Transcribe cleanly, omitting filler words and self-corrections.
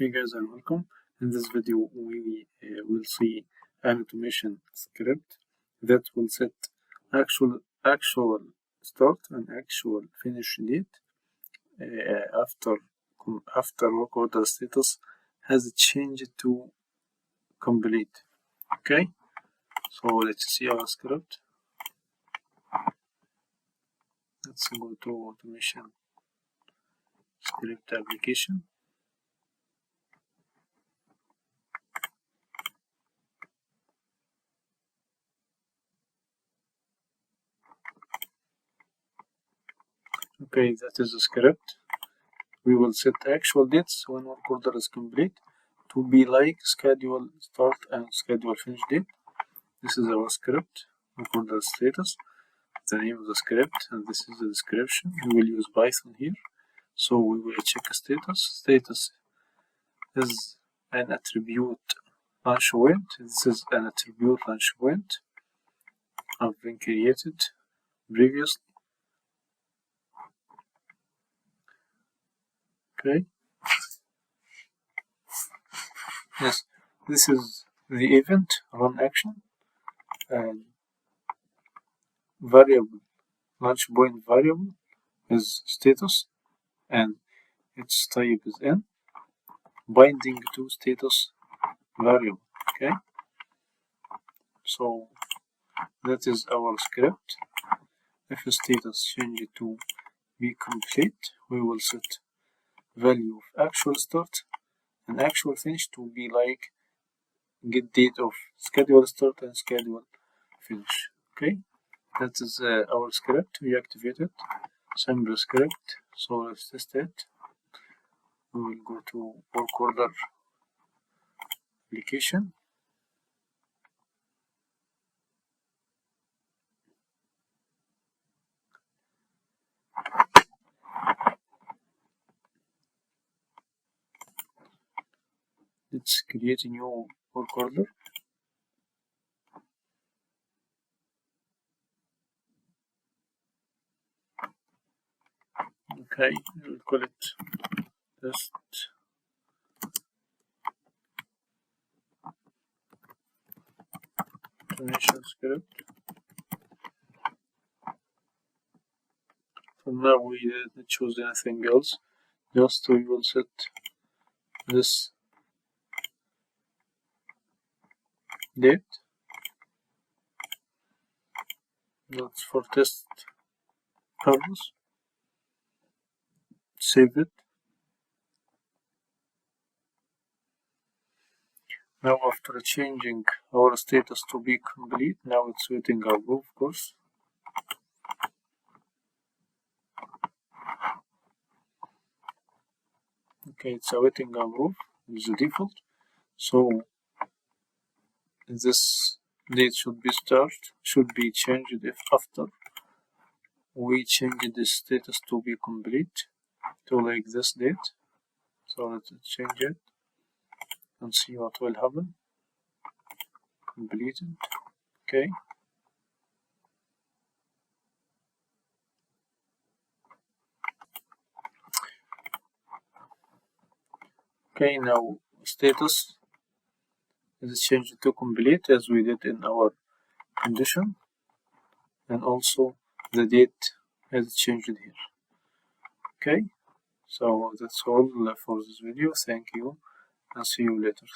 Hey guys and welcome. In this video we will see an automation script that will set actual start and actual finish date after work order status has changed to complete. Okay, so let's see our script. Let's go to automation script application. Okay, that is the script. We will set actual dates when work order is complete to be like schedule start and schedule finish date. This is our script, work order status, the name of the script, and this is the description. We will use Python here. So we will check status. Status is an attribute launch point. This is an attribute launch point. Have been created previously. Okay. Yes, this is the event run action and variable launch point variable is status and its type is n binding to status variable. Okay, so that is our script. If status change to be complete, we will set value of actual start and actual finish to be like get date of schedule start and schedule finish. Okay, that is our script. We activate it. Simple script. So let's test it. We will go to work order application. Let's create a new work order. Okay, we'll call it test automation script. For now we didn't choose anything else, just we will set this date. That's for test purpose. Save it. Now after changing our status to be complete, now it's waiting approve, of course. Okay, it's awaiting approve, it's the default. So this date should be changed if after we change the status to be complete to like this date. So let's change it and see what will happen. Completed. Okay. Okay, now status is changed to complete as we did in our condition, and also the date has changed here. Okay, so that's all for this video. Thank you and see you later.